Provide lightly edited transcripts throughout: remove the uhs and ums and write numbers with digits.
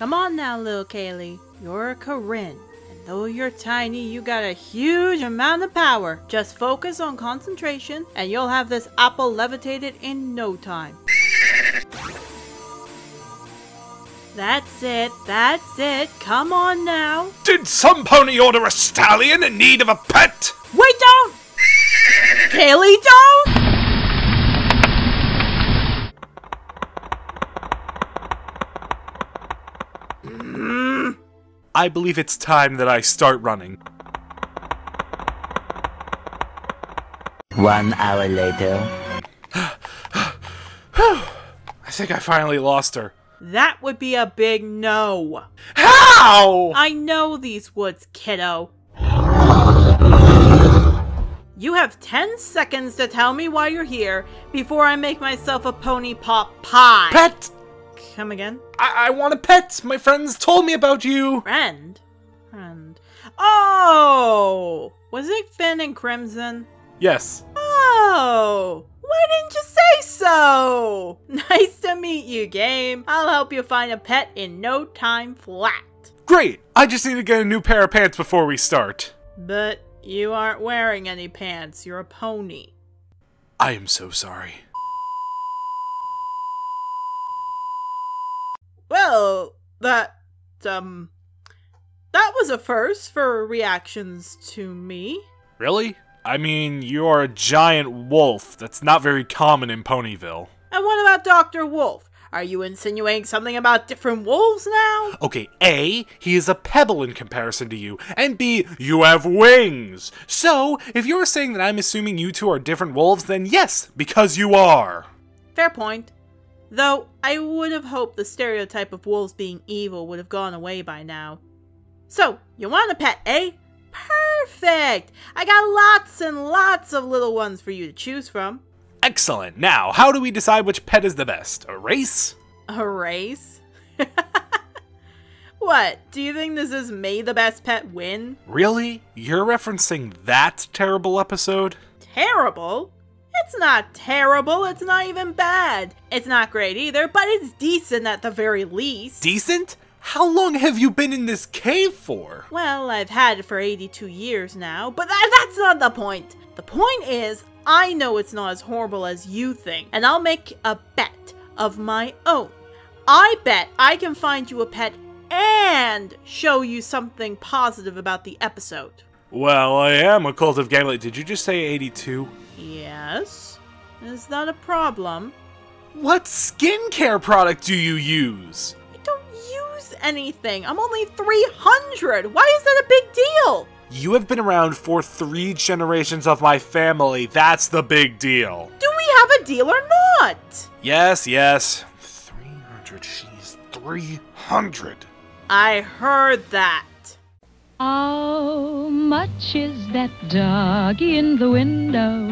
Come on now, little Kaylee. You're a Corinne. And though you're tiny, you got a huge amount of power. Just focus on concentration, and you'll have this apple levitated in no time. That's it, that's it. Come on now. Did some pony order a stallion in need of a pet? Wait, don't! Kaylee, don't! I believe it's time that I start running. 1 hour later. I think I finally lost her. That would be a big no. How? I know these woods, kiddo. You have 10 seconds to tell me why you're here before I make myself a pony pot pie. Pet! Come again? I want a pet! My friends told me about you! Friend? Oh! Was it Finn and Crimson? Yes. Oh! Why didn't you say so? Nice to meet you, Game. I'll help you find a pet in no time flat. Great! I just need to get a new pair of pants before we start. But you aren't wearing any pants. You're a pony. I am so sorry. Well, that was a first for reactions to me. Really? I mean, you're a giant wolf. That's not very common in Ponyville. And what about Dr. Wolf? Are you insinuating something about different wolves now? Okay, A, he is a pebble in comparison to you, and B, you have wings. So, if you're saying that I'm assuming you two are different wolves, then yes, because you are. Fair point. Though, I would have hoped the stereotype of wolves being evil would have gone away by now. So, you want a pet, eh? Perfect! I got lots and lots of little ones for you to choose from. Excellent. Now, how do we decide which pet is the best? A race? A race? What? Do you think this is May the Best Pet win? Really? You're referencing that terrible episode? Terrible? It's not terrible, it's not even bad. It's not great either, but it's decent at the very least. Decent? How long have you been in this cave for? Well, I've had it for 82 years now, but that's not the point. The point is, I know it's not as horrible as you think, and I'll make a bet of my own. I bet I can find you a pet and show you something positive about the episode. Well, I am a cult of Gamelink. Did you just say 82? Yes? Is that a problem? What skincare product do you use? I don't use anything. I'm only 300. Why is that a big deal? You have been around for 3 generations of my family. That's the big deal. Do we have a deal or not? Yes, yes. 300. She's 300. I heard that. How much is that doggy in the window?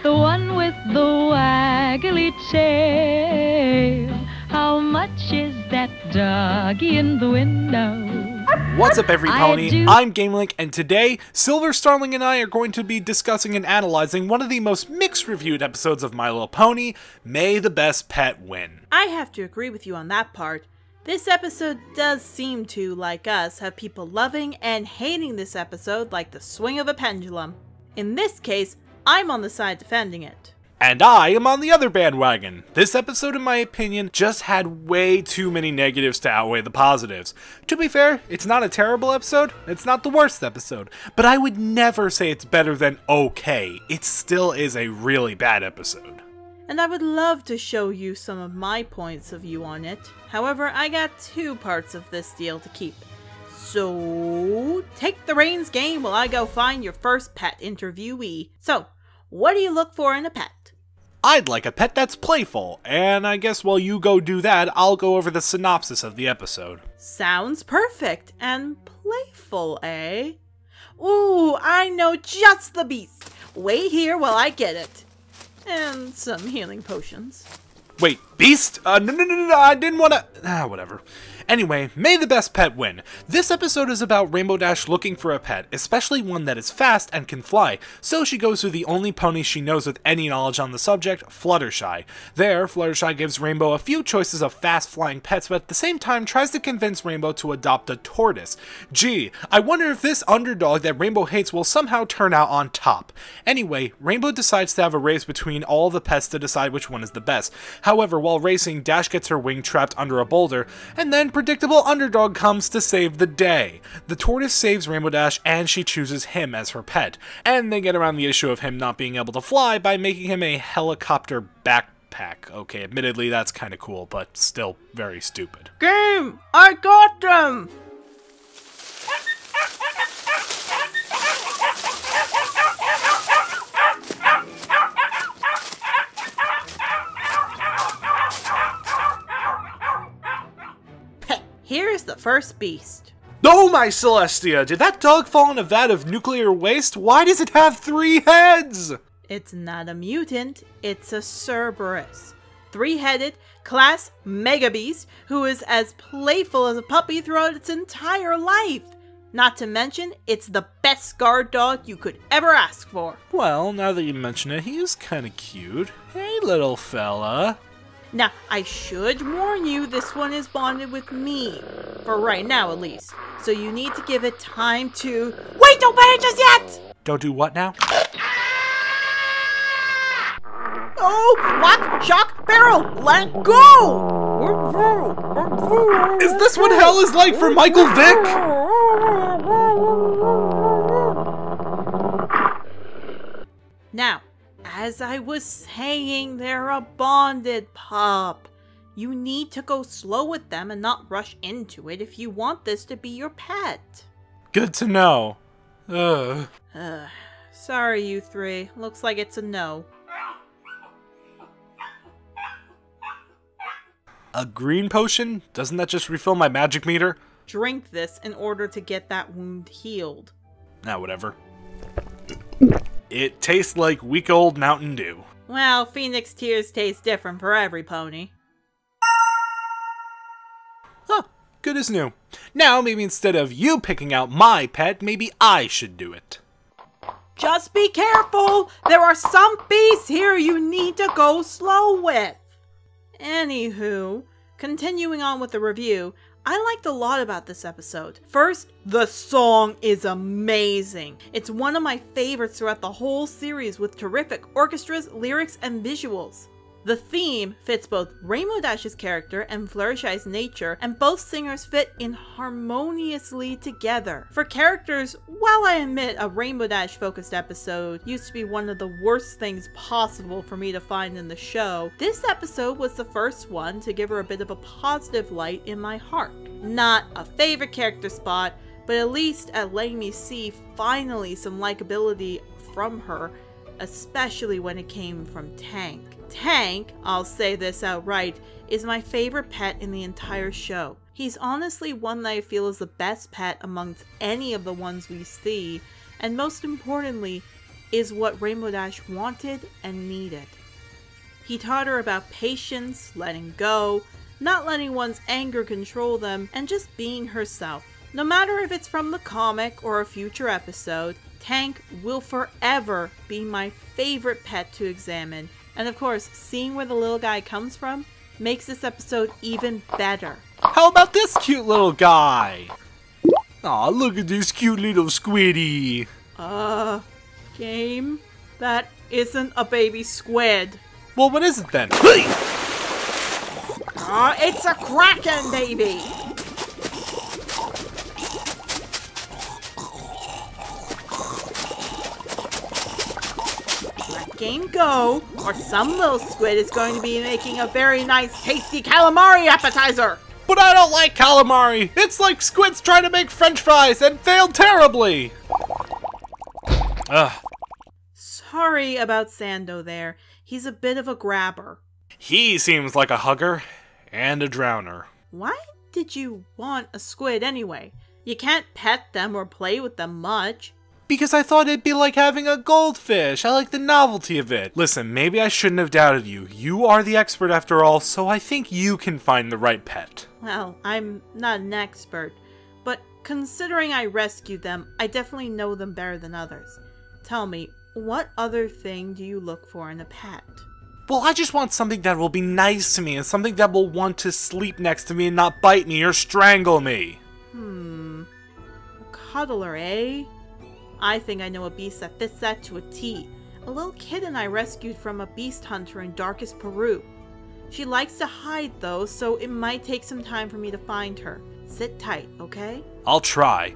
The one with the waggly tail. How much is that doggy in the window? What's up, every pony? I'm Gamelink, and today, Silver, Starling, and I are going to be discussing and analyzing one of the most mixed-reviewed episodes of My Little Pony, May the Best Pet Win. I have to agree with you on that part. This episode does seem to, like us, have people loving and hating this episode like the swing of a pendulum. In this case, I'm on the side defending it. And I am on the other bandwagon. This episode, in my opinion, just had way too many negatives to outweigh the positives. To be fair, it's not a terrible episode, it's not the worst episode, but I would never say it's better than okay. It still is a really bad episode. And I would love to show you some of my points of view on it. However, I got 2 parts of this deal to keep. So, take the reins, Game, while I go find your first pet interviewee. So, what do you look for in a pet? I'd like a pet that's playful, and I guess while you go do that, I'll go over the synopsis of the episode. Sounds perfect. And playful, eh? Ooh, I know just the beast. Wait here while I get it. And some healing potions. Wait, Beast? No, I didn't want to... whatever. Anyway, may the best pet win. This episode is about Rainbow Dash looking for a pet, especially one that is fast and can fly, so she goes to the only pony she knows with any knowledge on the subject, Fluttershy. There, Fluttershy gives Rainbow a few choices of fast-flying pets, but at the same time tries to convince Rainbow to adopt a tortoise. Gee, I wonder if this underdog that Rainbow hates will somehow turn out on top. Anyway, Rainbow decides to have a race between all the pets to decide which one is the best. However, while racing, Dash gets her wing trapped under a boulder, and then predictable underdog comes to save the day. The tortoise saves Rainbow Dash and she chooses him as her pet, and they get around the issue of him not being able to fly by making him a helicopter backpack. Okay, admittedly that's kinda cool, but still very stupid. Game! I got them! Here's the first beast. Oh my Celestia! Did that dog fall in a vat of nuclear waste? Why does it have 3 heads? It's not a mutant, it's a Cerberus. 3-headed, class Mega Beast, who is as playful as a puppy throughout its entire life. Not to mention, it's the best guard dog you could ever ask for. Well, now that you mention it, he is kinda cute. Hey, little fella. Now, I should warn you, this one is bonded with me. For right now, at least. So you need to give it time to... Wait, don't pet it just yet! Don't do what now? Oh! Lock, shock, barrel! Let go! Is this what hell is like for Michael Vick? Now, as I was saying, they're a bonded pup. You need to go slow with them and not rush into it if you want this to be your pet. Good to know. Sorry, you 3. Looks like it's a no. A green potion? Doesn't that just refill my magic meter? Drink this in order to get that wound healed. Nah, whatever. It tastes like week old Mountain Dew. Well, Phoenix Tears taste different for every pony. Huh, good as new. Now, maybe instead of you picking out my pet, maybe I should do it. Just be careful! There are some beasts here you need to go slow with. Anywho, continuing on with the review, I liked a lot about this episode. First, the song is amazing. It's one of my favorites throughout the whole series with terrific orchestras, lyrics, and visuals. The theme fits both Rainbow Dash's character and Fluttershy's nature, and both singers fit in harmoniously together. For characters, while I admit a Rainbow Dash focused episode used to be one of the worst things possible for me to find in the show, this episode was the first one to give her a bit of a positive light in my heart. Not a favorite character spot, but at least at letting me see finally some likability from her, especially when it came from Tank. Tank, I'll say this outright, is my favorite pet in the entire show. He's honestly one that I feel is the best pet amongst any of the ones we see, and most importantly, is what Rainbow Dash wanted and needed. He taught her about patience, letting go, not letting one's anger control them, and just being herself. No matter if it's from the comic or a future episode, Tank will forever be my favorite pet to examine. And of course, seeing where the little guy comes from makes this episode even better. How about this cute little guy? Aw, look at this cute little squiddy. Game? That isn't a baby squid. Well, what is it then? It's a kraken, baby! Game go, or some little squid is going to be making a very nice tasty calamari appetizer! But I don't like calamari! It's like squids trying to make french fries and failed terribly! Ugh. Sorry about Sando there. He's a bit of a grabber. He seems like a hugger and a drowner. Why did you want a squid anyway? You can't pet them or play with them much. Because I thought it'd be like having a goldfish. I like the novelty of it. Listen, maybe I shouldn't have doubted you. You are the expert after all, so I think you can find the right pet. Well, I'm not an expert, but considering I rescued them, I definitely know them better than others. Tell me, what other thing do you look for in a pet? Well, I just want something that will be nice to me and something that will want to sleep next to me and not bite me or strangle me. A cuddler, eh? I think I know a beast that fits that to a T. A little kitten I rescued from a beast hunter in darkest Peru. She likes to hide though, so it might take some time for me to find her. Sit tight, okay? I'll try.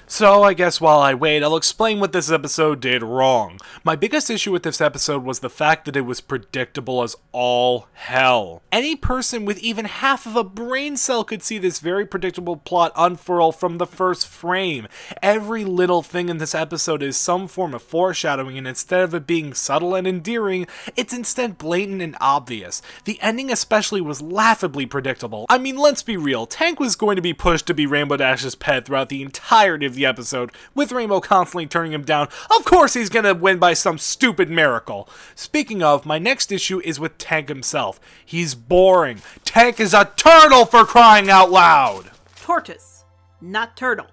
So I guess while I wait, I'll explain what this episode did wrong. My biggest issue with this episode was the fact that it was predictable as all hell. Any person with even half of a brain cell could see this very predictable plot unfurl from the first frame. Every little thing in this episode is some form of foreshadowing, and instead of it being subtle and endearing, it's instead blatant and obvious. The ending especially was laughably predictable. I mean, let's be real, Tank was going to be pushed to be Rainbow Dash's pet throughout the entirety of the episode, with Rainbow constantly turning him down. Of course he's gonna win by some stupid miracle. Speaking of, my next issue is with Tank himself. He's boring. Tank is a turtle, for crying out loud! Tortoise, not turtle.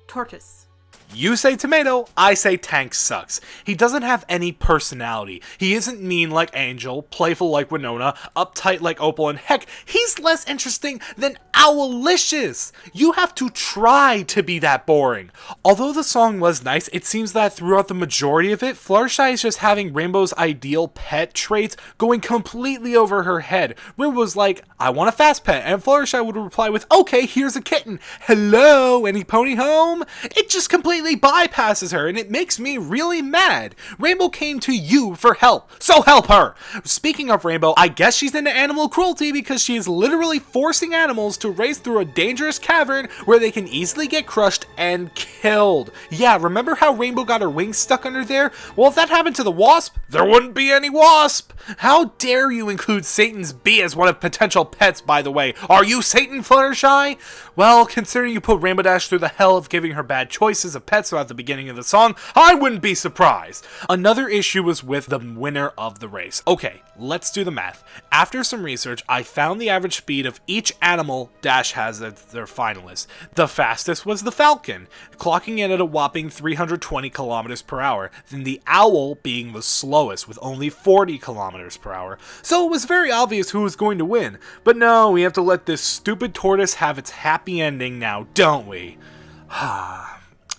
Tortoise. You say tomato, I say Tank sucks. He doesn't have any personality. He isn't mean like Angel, playful like Winona, uptight like Opal, and heck, he's less interesting than Owlicious. You have to try to be that boring. Although the song was nice, it seems that throughout the majority of it, Fluttershy is just having Rainbow's ideal pet traits going completely over her head. Rainbow's like, I want a fast pet, and Fluttershy would reply with, okay, here's a kitten. Hello, any pony home? It just completely bypasses her, and it makes me really mad. Rainbow came to you for help, so help her! Speaking of Rainbow, I guess she's into animal cruelty because she is literally forcing animals to race through a dangerous cavern where they can easily get crushed and killed. Yeah, remember how Rainbow got her wings stuck under there? Well, if that happened to the wasp, there wouldn't be any wasp! How dare you include Satan's bee as one of potential pets, by the way? Are you Satan, Fluttershy? Well, considering you put Rainbow Dash through the hell of giving her bad choices of pets throughout the beginning of the song, I wouldn't be surprised. Another issue was with the winner of the race. Okay, let's do the math. After some research, I found the average speed of each animal Dash has as their finalists. The fastest was the falcon, clocking in at a whopping 320 kilometers per hour, then the owl being the slowest with only 40 kilometers per hour. So it was very obvious who was going to win. But no, we have to let this stupid tortoise have its happy ending now, don't we?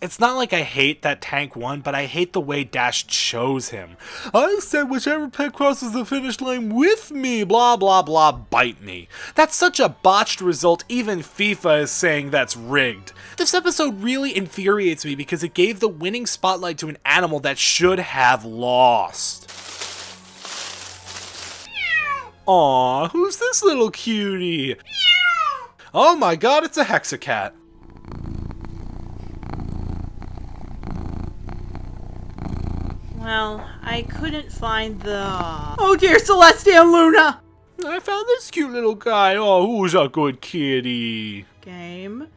It's not like I hate that Tank won, but I hate the way Dash chose him. I said whichever pet crosses the finish line with me, blah blah blah, bite me. That's such a botched result, even FIFA is saying that's rigged. This episode really infuriates me because it gave the winning spotlight to an animal that should have lost. Aw, who's this little cutie? Oh my god, it's a Hexacat. Well, I couldn't find the... Oh dear, Celestia and Luna! I found this cute little guy. Oh, who's a good kitty? Game,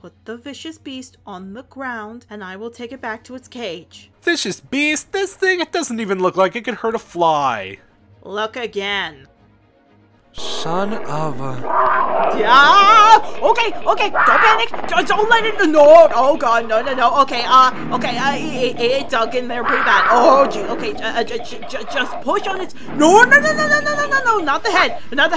put the vicious beast on the ground and I will take it back to its cage. Vicious beast? This thing, it doesn't even look like it could hurt a fly. Look again. Son of a... Yeah! Okay, don't panic! Don't let it... No! Oh god, no. Okay, it dug in there pretty bad. Oh gee, okay, just push on it. No, not the head. No,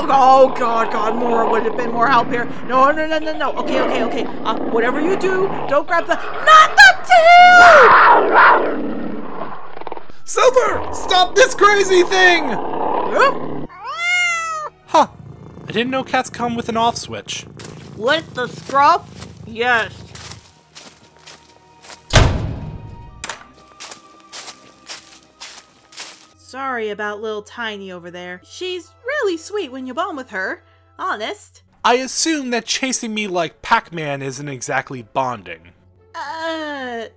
oh god, more would have been more help here. No. Okay. Whatever you do, don't grab the... Not the tail! Silver! Stop this crazy thing! Huh. I didn't know cats come with an off switch. With the scruff? Yes. Sorry about little Tiny over there. She's really sweet when you bond with her. Honest. I assume that chasing me like Pac-Man isn't exactly bonding.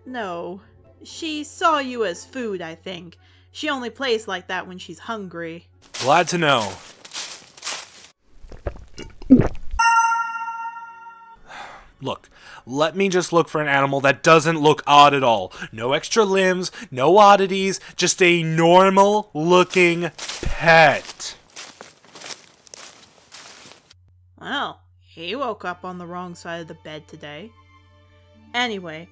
No. She saw you as food, I think. She only plays like that when she's hungry. Glad to know. Look, let me just look for an animal that doesn't look odd at all. No extra limbs, no oddities, just a normal looking pet. Well, he woke up on the wrong side of the bed today. Anyway,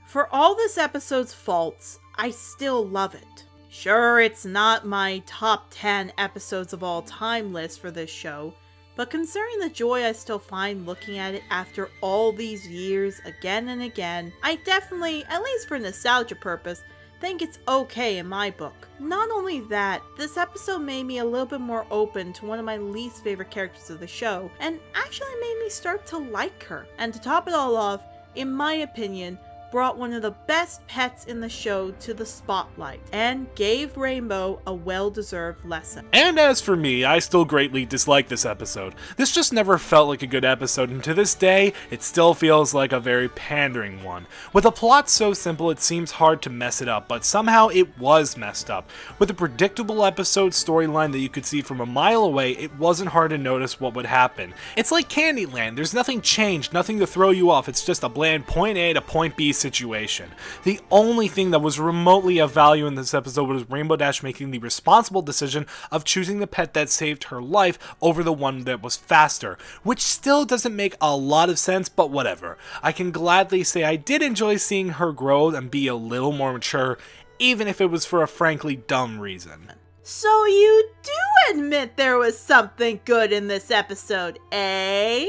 for all this episode's faults, I still love it. Sure, it's not my top 10 episodes of all time list for this show, but considering the joy I still find looking at it after all these years again and again, I definitely, at least for nostalgia purpose, think it's okay in my book. Not only that, this episode made me a little bit more open to one of my least favorite characters of the show, and actually made me start to like her. And to top it all off, in my opinion, brought one of the best pets in the show to the spotlight, and gave Rainbow a well-deserved lesson. And as for me, I still greatly dislike this episode. This just never felt like a good episode, and to this day, it still feels like a very pandering one. With a plot so simple, it seems hard to mess it up, but somehow it was messed up. With a predictable episode storyline that you could see from a mile away, it wasn't hard to notice what would happen. It's like Candyland, there's nothing changed, nothing to throw you off, it's just a bland point A to point B situation. The only thing that was remotely of value in this episode was Rainbow Dash making the responsible decision of choosing the pet that saved her life over the one that was faster, which still doesn't make a lot of sense, but whatever. I can gladly say I did enjoy seeing her grow and be a little more mature, even if it was for a frankly dumb reason. So you do admit there was something good in this episode, eh?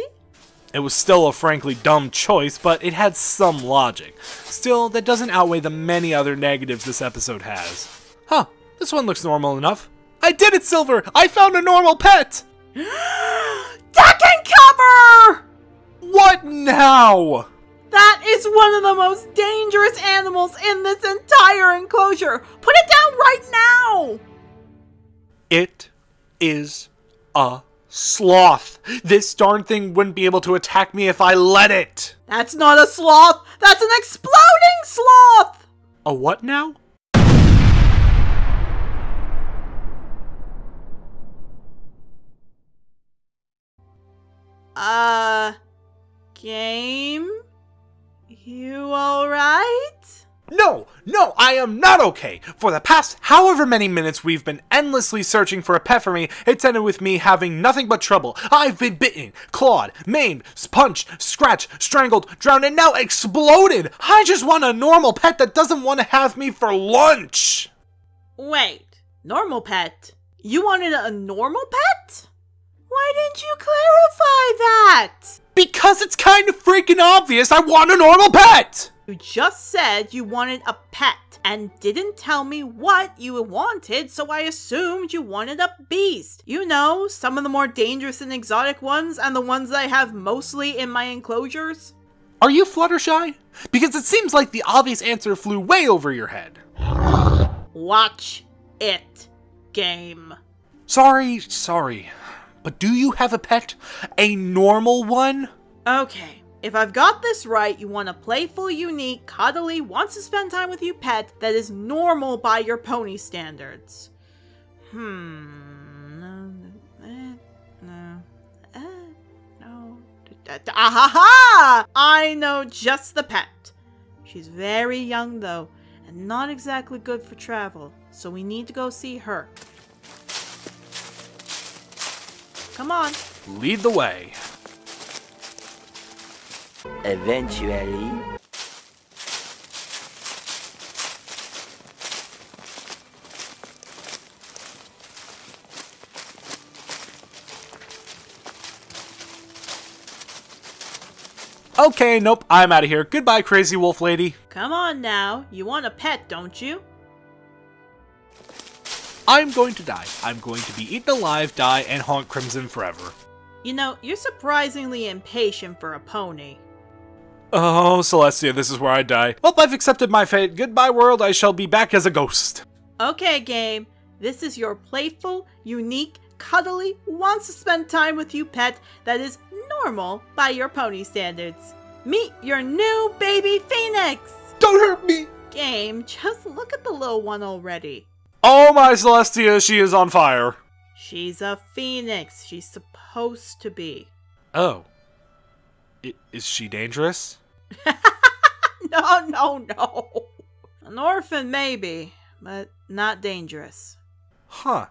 It was still a frankly dumb choice, but it had some logic. Still, that doesn't outweigh the many other negatives this episode has. Huh, this one looks normal enough. I did it, Silver! I found a normal pet! Duck and cover! What now? That is one of the most dangerous animals in this entire enclosure! Put it down right now! It is a sloth. This darn thing wouldn't be able to attack me if I let it. That's not a sloth! That's an exploding sloth! A what now? Game? You alright? No, I am not okay. For the past however many minutes we've been endlessly searching for a pet for me, it's ended with me having nothing but trouble. I've been bitten, clawed, maimed, punched, scratched, strangled, drowned, and now exploded. I just want a normal pet that doesn't want to have me for lunch. Wait, normal pet? You wanted a normal pet? Why didn't you clarify that? Because it's kind of freaking obvious I want a normal pet! You just said you wanted a pet and didn't tell me what you wanted, so I assumed you wanted a beast. You know, some of the more dangerous and exotic ones, and the ones I have mostly in my enclosures. Are you Fluttershy? Because it seems like the obvious answer flew way over your head. Watch it, game. Sorry. But do you have a pet? A normal one? Okay, if I've got this right, you want a playful, unique, cuddly, wants to spend time with you pet that is normal by your pony standards. Ahaha! I know just the pet. She's very young though, and not exactly good for travel, so we need to go see her. Come on. Lead the way. Eventually. Okay, nope, I'm out of here. Goodbye, crazy wolf lady. Come on now. You want a pet, don't you? I'm going to die. I'm going to be eaten alive, die, and haunt Crimson forever. You know, you're surprisingly impatient for a pony. Oh, Celestia, this is where I die. Well, I've accepted my fate. Goodbye, world. I shall be back as a ghost. Okay, game. This is your playful, unique, cuddly, wants to spend time with you pet that is normal by your pony standards. Meet your new baby Phoenix! Don't hurt me! Game, just look at the little one already. Oh my Celestia, she is on fire. She's a phoenix. She's supposed to be. Oh. Is she dangerous? No. An orphan, maybe, but not dangerous. Huh.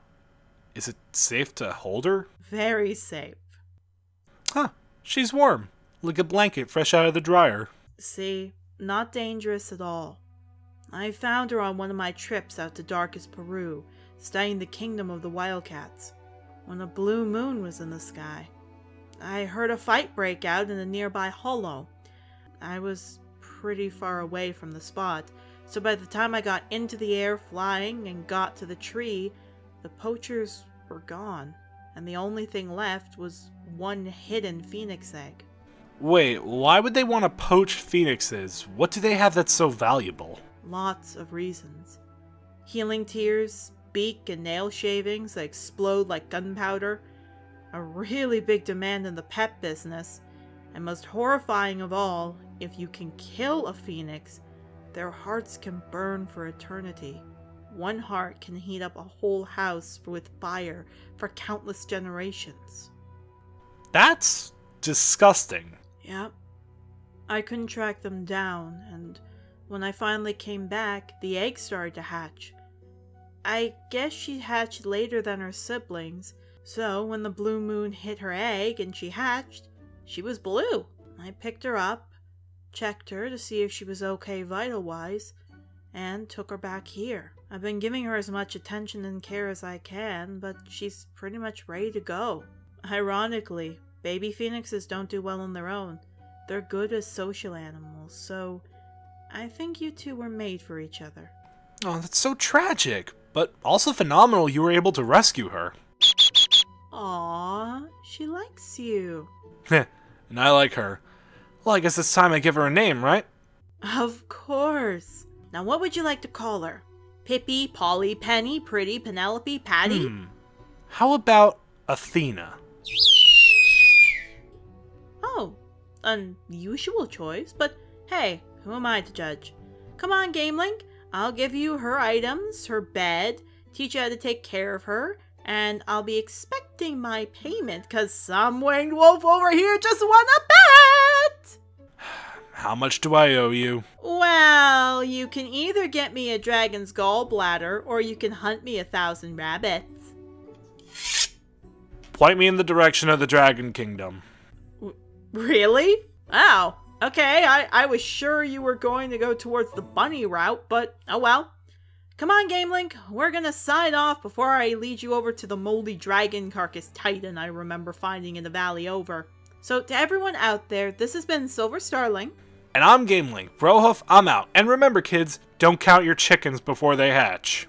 Is it safe to hold her? Very safe. Huh. She's warm. Like a blanket fresh out of the dryer. See, not dangerous at all. I found her on one of my trips out to darkest Peru, studying the kingdom of the wildcats, when a blue moon was in the sky. I heard a fight break out in a nearby hollow. I was pretty far away from the spot, so by the time I got into the air flying and got to the tree, the poachers were gone, and the only thing left was one hidden phoenix egg. Wait, why would they want to poach phoenixes? What do they have that's so valuable? Lots of reasons. Healing tears, beak and nail shavings that explode like gunpowder, a really big demand in the pet business, and most horrifying of all, if you can kill a phoenix, their hearts can burn for eternity. One heart can heat up a whole house with fire for countless generations. That's disgusting. Yep. I couldn't track them down, and when I finally came back, the egg started to hatch. I guess she hatched later than her siblings, so when the blue moon hit her egg and she hatched, she was blue. I picked her up, checked her to see if she was okay vital-wise, and took her back here. I've been giving her as much attention and care as I can, but she's pretty much ready to go. Ironically, baby phoenixes don't do well on their own. They're good as social animals, so I think you two were made for each other. Oh, that's so tragic, but also phenomenal you were able to rescue her. Aww, she likes you. Heh, and I like her. Well, I guess it's time I give her a name, right? Of course. Now what would you like to call her? Pippi, Polly, Penny, Pretty, Penelope, Patty? How about Athena? Oh, unusual choice, but hey, who am I to judge? Come on, Gamelink, I'll give you her items, her bed, teach you how to take care of her, and I'll be expecting my payment, cause some winged wolf over here just won a bet! How much do I owe you? Well, you can either get me a dragon's gallbladder, or you can hunt me 1,000 rabbits. Point me in the direction of the Dragon Kingdom. Really? Oh, okay, I was sure you were going to go towards the bunny route, but oh well. Come on, Gamelink, we're gonna sign off before I lead you over to the moldy dragon carcass titan I remember finding in the valley over. So to everyone out there, this has been Silver Starling. And I'm Gamelink. Brohoof, I'm out. And remember, kids, don't count your chickens before they hatch.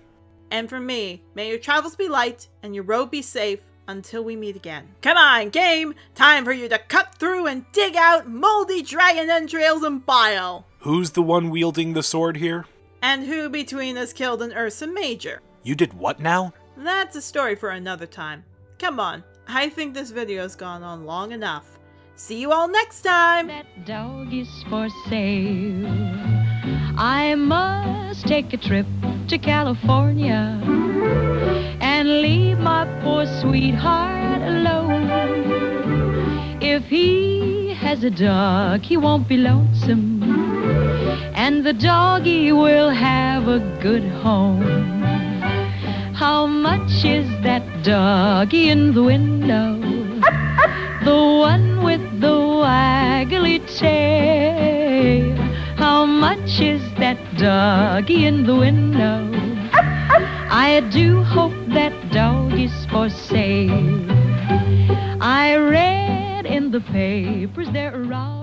And from me, may your travels be light and your road be safe until we meet again. Come on, game! Time for you to cut through and dig out moldy dragon entrails and bile! Who's the one wielding the sword here? And who between us killed an Ursa Major? You did what now? That's a story for another time. Come on, I think this video's gone on long enough. See you all next time! That dog is for sale. I must take a trip to California and leave my poor sweetheart alone. If he has a dog, he won't be lonesome, and the doggy will have a good home. How much is that doggy in the window? The one with the waggly tail. How much is that doggy in the window? I do hope that dog is for sale. I read in the papers they're around.